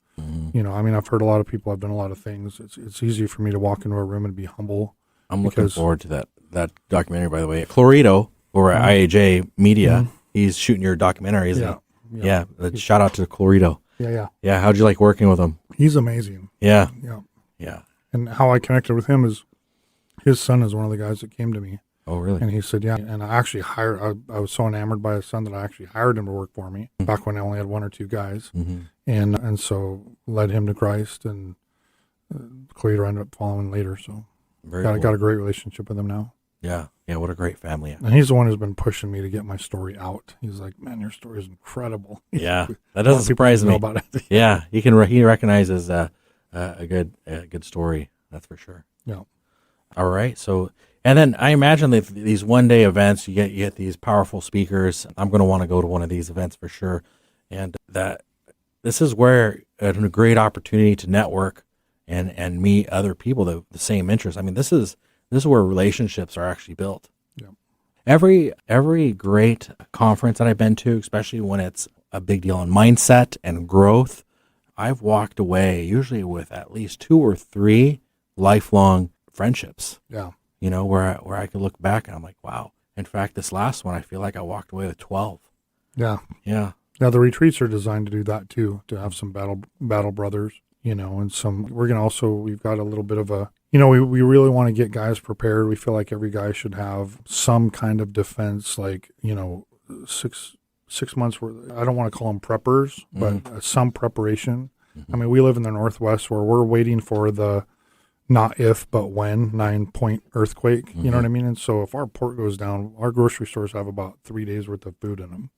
you know, I mean, I've heard a lot of people, I've done a lot of things. It's easy for me to walk into a room and be humble. I'm looking forward to that documentary, by the way. Clarito, over at IAJ Media, he's shooting your documentary, isn't he? Yeah. Shout out to Clarito. Yeah. How'd you like working with him? He's amazing. Yeah. And how I connected with him is his son is one of the guys that came to me. Oh, really? And he said, yeah. And I actually I was so enamored by his son that I actually hired him to work for me back when I only had 1 or 2 guys. And so led him to Christ, and Clarito ended up following later. So got a great relationship with him now. Yeah. What a great family. And he's the one who's been pushing me to get my story out. He's like, man, your story is incredible. Yeah. That doesn't surprise me. About it. Yeah. He recognizes a good story. That's for sure. Yeah. All right. So, and then I imagine that these 1 day events, you get these powerful speakers. I'm going to want to go to one of these events for sure. And that this is where a great opportunity to network and meet other people the same interests. I mean, this is where relationships are actually built. Yeah. Every great conference that I've been to, especially when it's a big deal on mindset and growth, I've walked away usually with at least 2 or 3 lifelong friendships. Yeah. You know, where I could look back and I'm like, wow. In fact, this last one, I feel like I walked away with 12. Yeah. Yeah. Now the retreats are designed to do that too, to have some battle brothers, you know, and we've got a little bit of a, you know, we really want to get guys prepared. We feel like every guy should have some kind of defense, like, you know, six months worth. I don't want to call them preppers, but some preparation. I mean, we live in the Northwest where we're waiting for the not if, but when 9-point earthquake, you know what I mean? And so if our port goes down, our grocery stores have about 3 days worth of food in them.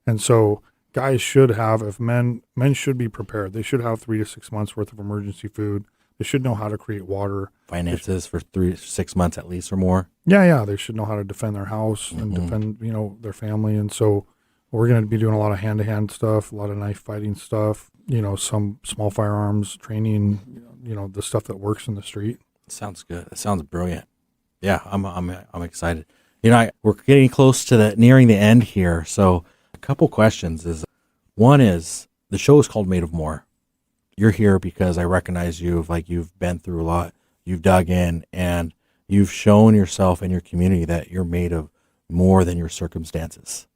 And so guys should have, if men should be prepared. They should have 3 to 6 months worth of emergency food. They should know how to create water. Finances for 3 to 6 months at least or more. Yeah. They should know how to defend their house and defend, you know, their family. And so we're going to be doing a lot of hand-to-hand stuff, a lot of knife fighting stuff, you know, some small firearms training, you know, the stuff that works in the street. Sounds good. It sounds brilliant. Yeah, I'm excited. You know, we're getting close to nearing the end here. So a couple questions is, one is, the show is called Made of More. You're here because I recognize you've been through a lot. You've dug in and you've shown yourself and your community that you're made of more than your circumstances.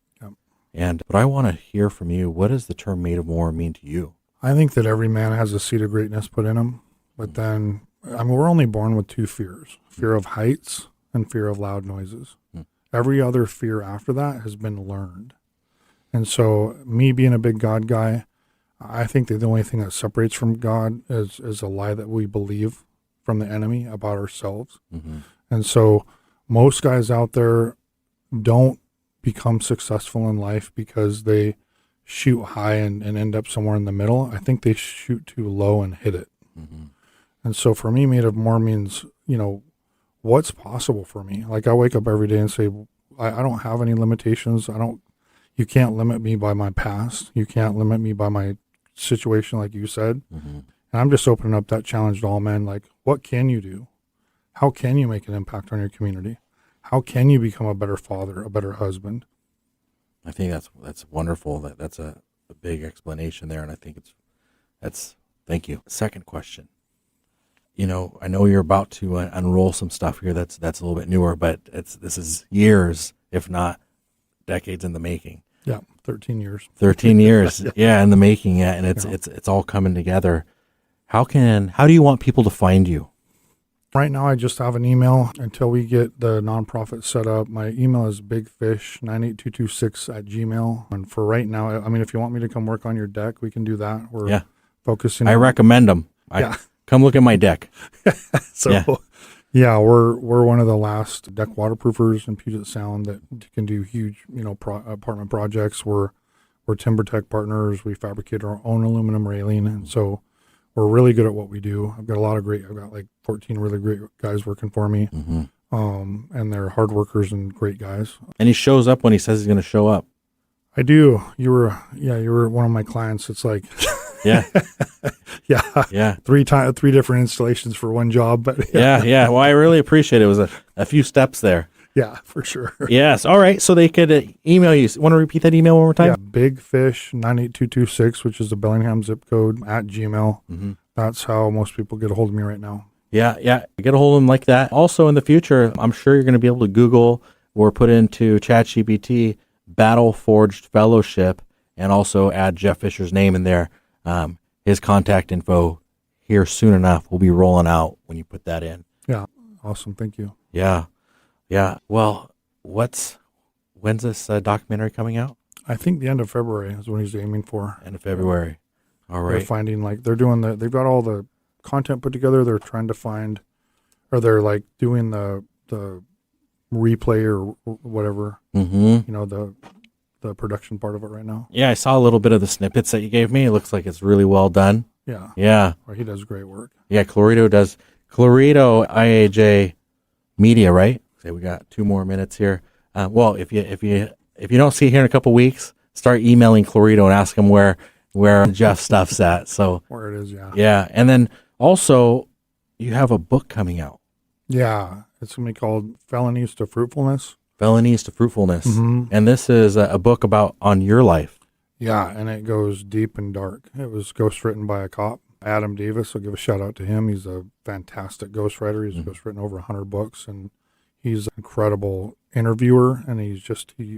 But I want to hear from you. What does the term made of more mean to you? I think that every man has a seed of greatness put in him. But then, I mean, we're only born with 2 fears, fear of heights and fear of loud noises. Every other fear after that has been learned. And so me being a big God guy, I think that the only thing that separates from God is a lie that we believe from the enemy about ourselves. And so most guys out there don't become successful in life because they shoot high and end up somewhere in the middle. I think they shoot too low and hit it. And so for me, made of more means, you know, what's possible for me. Like I wake up every day and say, I don't have any limitations. You can't limit me by my past. You can't limit me by my situation, like you said. And I'm just opening up that challenge to all men. Like, what can you do? How can you make an impact on your community? How can you become a better father, a better husband? I think that's wonderful. That's a big explanation there, and I think that's thank you. Second question. You know, I know you're about to unroll some stuff here that's a little bit newer, but this is years, if not decades in the making. Yeah, 13 years. 13 years, yeah, in the making, yeah, and it's all coming together. How do you want people to find you? Right now, I just have an email until we get the nonprofit set up. My email is bigfish98226@gmail. And for right now, I mean, if you want me to come work on your deck, we can do that. We're focusing. I recommend them. Come look at my deck. We're one of the last deck waterproofers in Puget Sound that can do huge, apartment projects. We're Timber Tech partners. We fabricate our own aluminum railing, and so we're really good at what we do. I've got like 14 really great guys working for me, and they're hard workers and great guys. And he shows up when he says he's going to show up. I do. You were one of my clients. It's like, yeah. 3 different installations for one job, but yeah. Well, I really appreciate it. It was a few steps there. Yeah, for sure. Yes. All right. So they could email you. Want to repeat that email one more time? Yeah, bigfish98226, which is the Bellingham zip code, @gmail. Mm-hmm. That's how most people get a hold of me right now. Yeah. Get a hold of them like that. Also, in the future, I'm sure you're going to be able to Google or put into ChatGPT Battle Forged Fellowship and also add Jeff Fisher's name in there. His contact info here soon enough will be rolling out when you put that in. Yeah. Awesome. Thank you. Yeah. Well, when's this documentary coming out? I think the end of February is when he's aiming for. End of February. All right. They're finding they've got all the content put together. They're trying to find, or they're like doing the replay or whatever. Mm-hmm. The production part of it right now. Yeah, I saw a little bit of the snippets that you gave me. It looks like it's really well done. Yeah. Well, he does great work. Yeah, Clarito IAJ Media, right? Okay, we got 2 more minutes here. Well, if you don't see it here in a couple weeks, start emailing Clarito and ask him where Jeff's stuff's at. So where it is, yeah. Yeah, and then also you have a book coming out. Yeah, it's gonna be called Felonies to Fruitfulness. Felonies to Fruitfulness, mm-hmm. And this is a book on your life. Yeah, and it goes deep and dark. It was ghostwritten by a cop, Adam Davis. I'll give a shout out to him. He's a fantastic ghostwriter. He's ghostwritten over 100 books, and he's an incredible interviewer. And he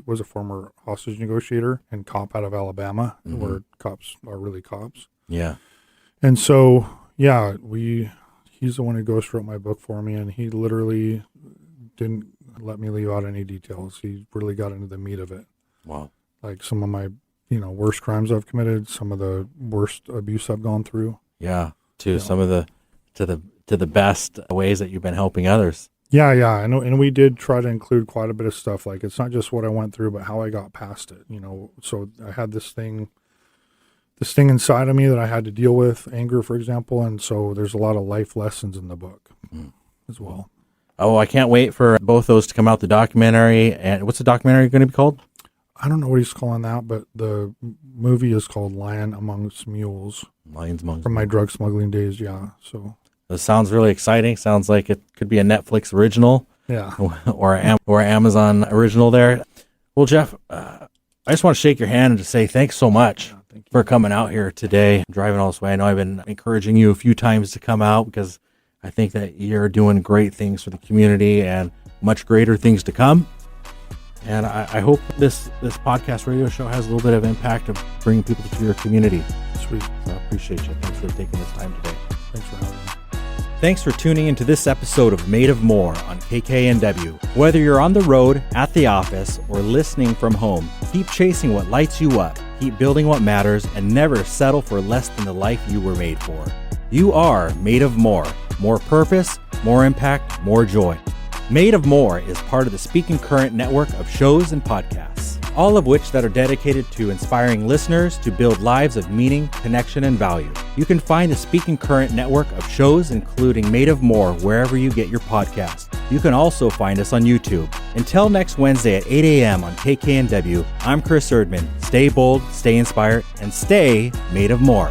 was a former hostage negotiator and cop out of Alabama, where cops are really cops. Yeah, and so he's the one who ghostwrote my book for me, and he literally didn't let me leave out any details. He really got into the meat of it. Wow. Like some of my, worst crimes I've committed, some of the worst abuse I've gone through. Yeah. Some of to the best ways that you've been helping others. Yeah. I know. And we did try to include quite a bit of stuff. Like it's not just what I went through, but how I got past it, So I had this thing inside of me that I had to deal with, anger, for example. And so there's a lot of life lessons in the book as well. Oh, I can't wait for both those to come out, the documentary. And what's the documentary going to be called? I don't know what he's calling that, but the movie is called Lion Amongst Mules. Lions Amongst From my drug smuggling days, yeah. So this sounds really exciting. Sounds like it could be a Netflix original. Yeah. Or Amazon original there. Well, Jeff, I just want to shake your hand and to say thanks so much for coming out here today, driving all this way. I know I've been encouraging you a few times to come out because I think that you're doing great things for the community and much greater things to come. And I hope this podcast radio show has a little bit of impact of bringing people to your community. Sweet. So I appreciate you. Thanks for taking this time today. Thanks for having me. Thanks for tuning into this episode of Made of More on KKNW. Whether you're on the road, at the office, or listening from home, keep chasing what lights you up, keep building what matters, and never settle for less than the life you were made for. You are made of more. More purpose, more impact, more joy. Made of More is part of the Speaking Current network of shows and podcasts, all of which that are dedicated to inspiring listeners to build lives of meaning, connection, and value. You can find the Speaking Current network of shows, including Made of More, wherever you get your podcast. You can also find us on YouTube. Until next Wednesday at 8 a.m. on KKNW, I'm Chris Erdmann. Stay bold, stay inspired, and stay made of more.